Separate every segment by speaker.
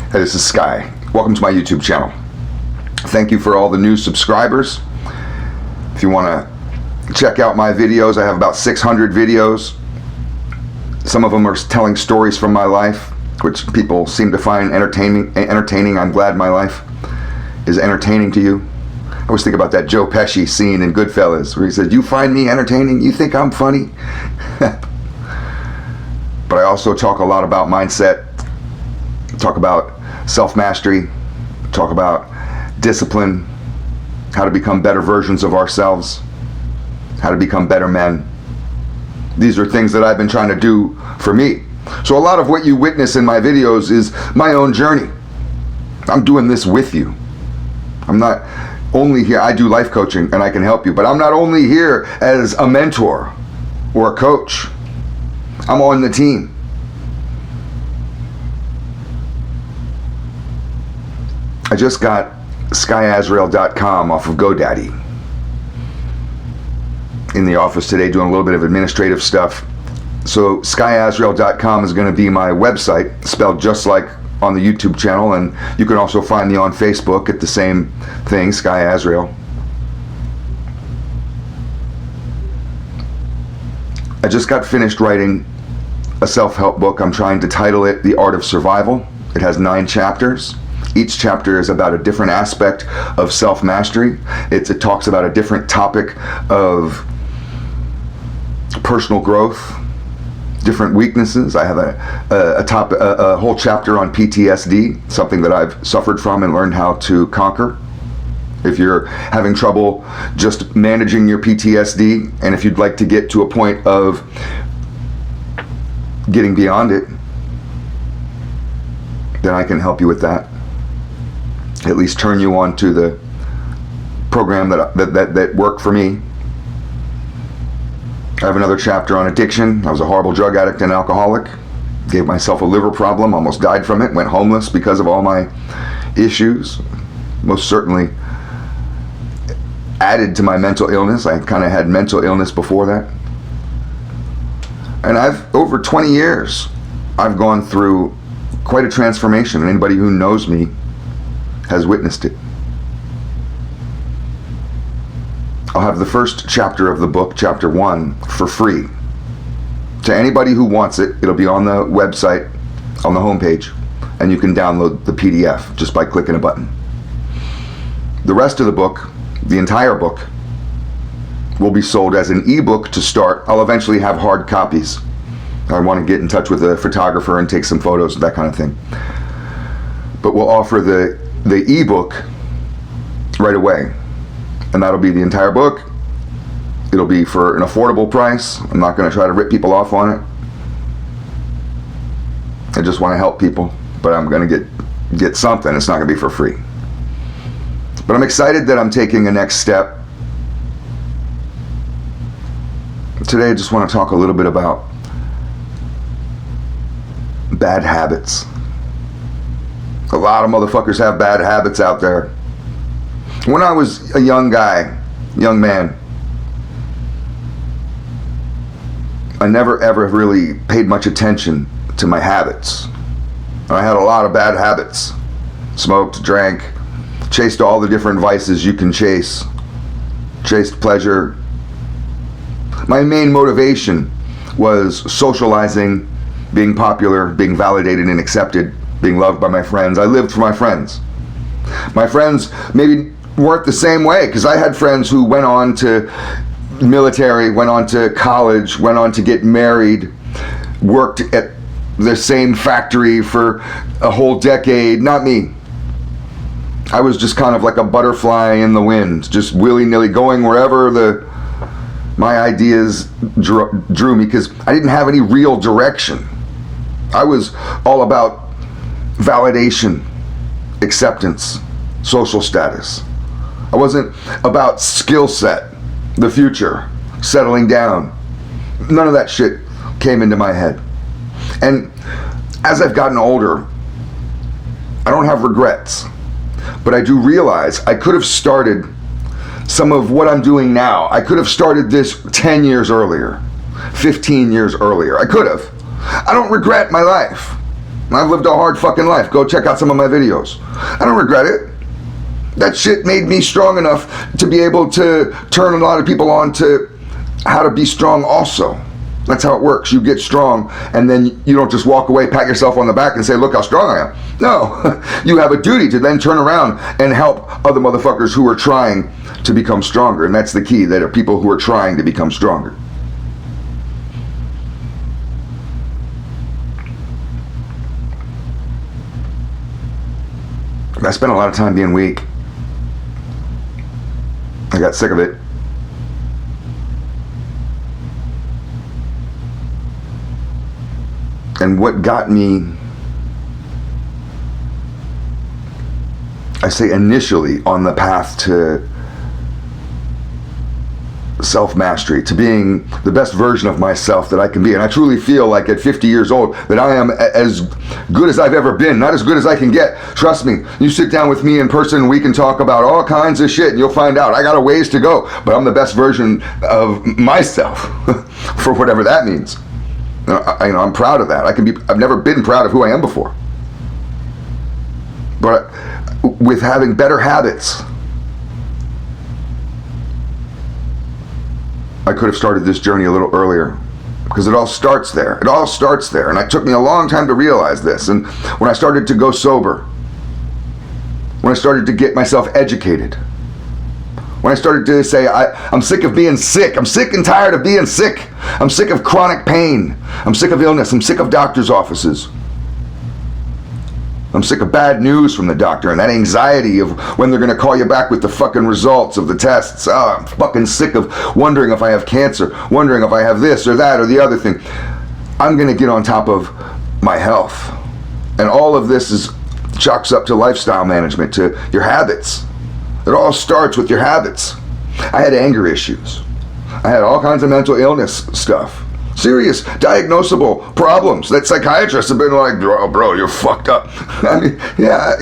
Speaker 1: Hey, this is Sky. Welcome to my YouTube channel. Thank you for all the new subscribers. If you want to check out my videos, I have about 600 videos. Some of them are telling stories from my life, which people seem to find entertaining. I'm glad my life is entertaining to you. I always think about that Joe Pesci scene in Goodfellas where he says, "You find me entertaining? You think I'm funny?" But I also talk a lot about mindset, talk about self-mastery, talk about discipline, how to become better versions of ourselves, how to become better men. These are things that I've been trying to do for me. So a lot of what you witness in my videos is my own journey. I'm doing this with you. I'm not only here, I do life coaching and I can help you, but I'm not only here as a mentor or a coach. I'm on the team. I just got SkyAzrael.com off of GoDaddy. In the office today doing a little bit of administrative stuff. So SkyAzrael.com is going to be my website, spelled just like on the YouTube channel, and you can also find me on Facebook at the same thing, Sky Azrael. I just got finished writing a self-help book. I'm trying to title it The Art of Survival. It has 9 chapters. Each chapter is about a different aspect of self-mastery. It talks about a different topic of personal growth, different weaknesses. I have a whole chapter on PTSD, something that I've suffered from and learned how to conquer. If you're having trouble just managing your PTSD, and if you'd like to get to a point of getting beyond it, then I can help you with that. At least turn you on to the program that worked for me. I have another chapter on addiction. I was a horrible drug addict and alcoholic. Gave myself a liver problem, almost died from it, went homeless because of all my issues. Most certainly added to my mental illness. I kind of had mental illness before that. And over 20 years, I've gone through quite a transformation, and anybody who knows me has witnessed it. I'll have the first chapter of the book, chapter 1, for free. To anybody who wants it, it'll be on the website, on the homepage, and you can download the PDF just by clicking a button. The rest of the book, the entire book, will be sold as an ebook to start. I'll eventually have hard copies. I want to get in touch with a photographer and take some photos, that kind of thing. But we'll offer the ebook right away. And that'll be the entire book. It'll be for an affordable price. I'm not going to try to rip people off on it. I just want to help people, but I'm going to get something. It's not going to be for free. But I'm excited that I'm taking a next step. Today I just want to talk a little bit about bad habits. A lot of motherfuckers have bad habits out there. When I was a young man, I never ever really paid much attention to my habits. I had a lot of bad habits. Smoked, drank, chased all the different vices you can chase. Chased pleasure. My main motivation was socializing, being popular, being validated and accepted, being loved by my friends. I lived for my friends. My friends maybe weren't the same way, because I had friends who went on to military, went on to college, went on to get married, worked at the same factory for a whole decade. Not me. I was just kind of like a butterfly in the wind, just willy-nilly going wherever my ideas drew me, because I didn't have any real direction. I was all about validation, acceptance, social status. I wasn't about skill set, the future, settling down. None of that shit came into my head. And as I've gotten older, I don't have regrets, but I do realize I could have started some of what I'm doing now. I could have started this 10 years earlier, 15 years earlier. I could have. I don't regret my life. I've lived a hard fucking life. Go check out some of my videos. I don't regret it. That shit made me strong enough to be able to turn a lot of people on to how to be strong also. That's how it works. You get strong, and then you don't just walk away, pat yourself on the back, and say, look how strong I am. No, you have a duty to then turn around and help other motherfuckers who are trying to become stronger. And that's the key. There are people who are trying to become stronger. I spent a lot of time being weak. I got sick of it. And what got me, I say initially, on the path to self-mastery, to being the best version of myself that I can be. And I truly feel like at 50 years old that I am as good as I've ever been, not as good as I can get. Trust me, you sit down with me in person, we can talk about all kinds of shit, and you'll find out I got a ways to go, but I'm the best version of myself, for whatever that means. I'm proud of that. I've never been proud of who I am before. But with having better habits, I could have started this journey a little earlier, because it all starts there. It all starts there. And it took me a long time to realize this. And when I started to go sober, when I started to get myself educated, when I started to say, I'm sick of being sick. I'm sick and tired of being sick. I'm sick of chronic pain. I'm sick of illness. I'm sick of doctor's offices. I'm sick of bad news from the doctor and that anxiety of when they're going to call you back with the fucking results of the tests. Oh, I'm fucking sick of wondering if I have cancer, wondering if I have this or that or the other thing. I'm going to get on top of my health. And all of this chalks up to lifestyle management, to your habits. It all starts with your habits. I had anger issues. I had all kinds of mental illness stuff. Serious, diagnosable problems that psychiatrists have been like, oh, bro, you're fucked up. I mean, yeah,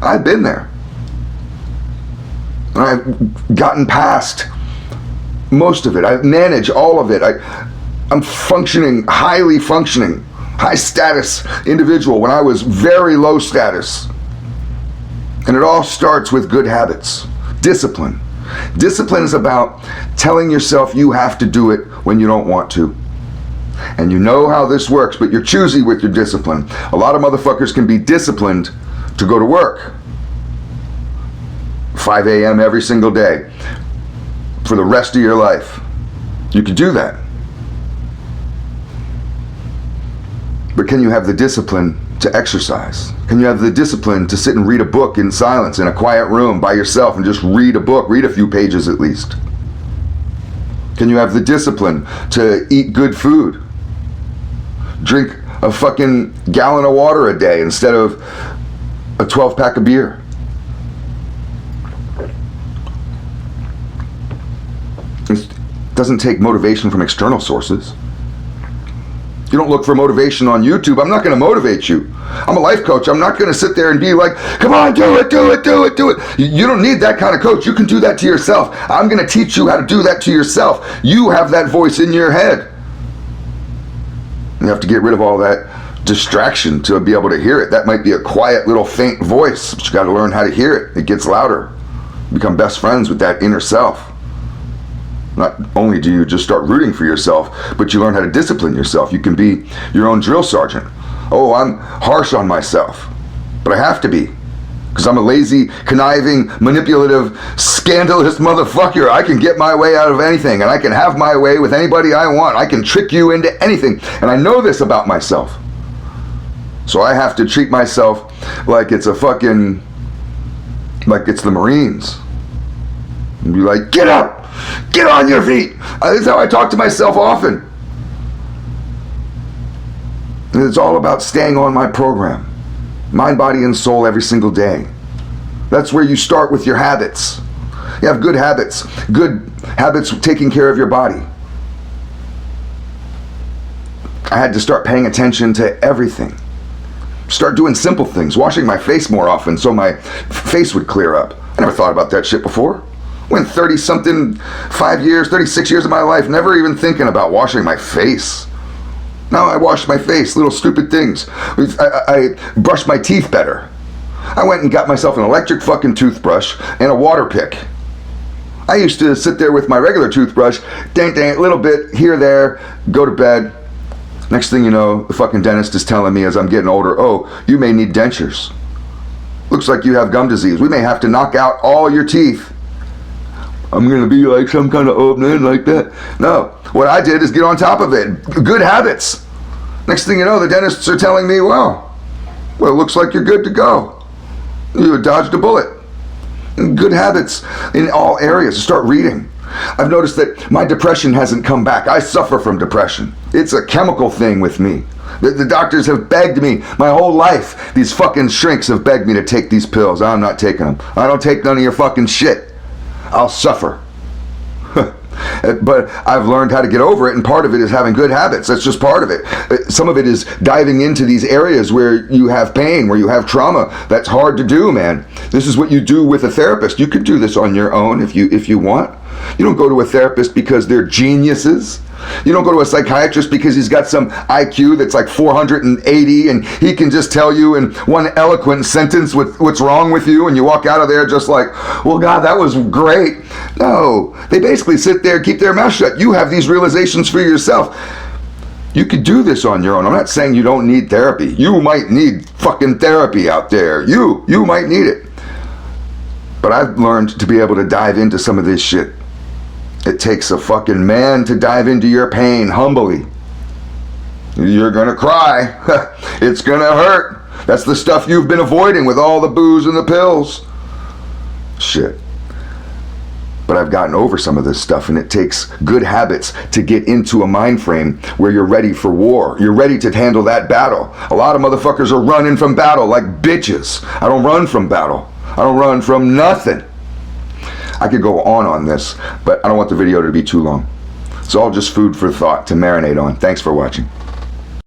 Speaker 1: I've been there. I've gotten past most of it. I've managed all of it. I'm functioning, highly functioning, high status individual when I was very low status. And it all starts with good habits. Discipline. Discipline is about telling yourself you have to do it when you don't want to. And you know how this works, but you're choosy with your discipline. A lot of motherfuckers can be disciplined to go to work. 5 a.m. every single day for the rest of your life. You can do that. But can you have the discipline to exercise? Can you have the discipline to sit and read a book in silence in a quiet room by yourself and just read a book, read a few pages at least? Can you have the discipline to eat good food? Drink a fucking gallon of water a day instead of a 12-pack of beer? It doesn't take motivation from external sources. You don't look for motivation on YouTube. I'm not going to motivate you. I'm a life coach. I'm not going to sit there and be like, come on, do it, do it, do it, do it. You don't need that kind of coach. You can do that to yourself. I'm going to teach you how to do that to yourself. You have that voice in your head. You have to get rid of all that distraction to be able to hear it. That might be a quiet little faint voice, but you got to learn how to hear it. It gets louder. Become best friends with that inner self. Not only do you just start rooting for yourself, but you learn how to discipline yourself. You can be your own drill sergeant. Oh, I'm harsh on myself, but I have to be, because I'm a lazy, conniving, manipulative, scandalous motherfucker. I can get my way out of anything, and I can have my way with anybody I want. I can trick you into anything, and I know this about myself. So I have to treat myself like it's a fucking, like it's the Marines. And be like, get up! Get on your feet! This is how I talk to myself often. And it's all about staying on my program. Mind, body, and soul every single day. That's where you start with your habits. You have good habits. Good habits taking care of your body. I had to start paying attention to everything. Start doing simple things. Washing my face more often so my face would clear up. I never thought about that shit before. Went 30-something, 36 years of my life, never even thinking about washing my face. Now I wash my face, little stupid things. I brush my teeth better. I went and got myself an electric fucking toothbrush and a water pick. I used to sit there with my regular toothbrush, dang, a little bit here, there, go to bed. Next thing you know, the fucking dentist is telling me as I'm getting older, oh, you may need dentures. Looks like you have gum disease. We may have to knock out all your teeth. I'm gonna be like some kind of old man like that. No, what I did is get on top of it. Good habits. Next thing you know, the dentists are telling me, well, it looks like you're good to go. You dodged a bullet. Good habits in all areas. Start reading. I've noticed that my depression hasn't come back. I suffer from depression. It's a chemical thing with me. The doctors have begged me my whole life. These fucking shrinks have begged me to take these pills. I'm not taking them. I don't take none of your fucking shit. I'll suffer. But I've learned how to get over it, and part of it is having good habits. That's just part of it. Some of it is diving into these areas where you have pain, where you have trauma. That's hard to do, man. This is what you do with a therapist. You could do this on your own if you want. You don't go to a therapist because they're geniuses. You don't go to a psychiatrist because he's got some IQ that's like 480 and he can just tell you in one eloquent sentence what's wrong with you, and you walk out of there just like, well, God, that was great. No, they basically sit there, keep their mouth shut. You have these realizations for yourself. You could do this on your own. I'm not saying you don't need therapy. You might need fucking therapy out there. You might need it. But I've learned to be able to dive into some of this shit. It takes a fucking man to dive into your pain humbly. You're gonna cry. It's gonna hurt. That's the stuff you've been avoiding with all the booze and the pills. Shit. But I've gotten over some of this stuff, and it takes good habits to get into a mind frame where you're ready for war. You're ready to handle that battle. A lot of motherfuckers are running from battle like bitches. I don't run from battle. I don't run from nothing. I could go on this, but I don't want the video to be too long. It's all just food for thought to marinate on. Thanks for watching.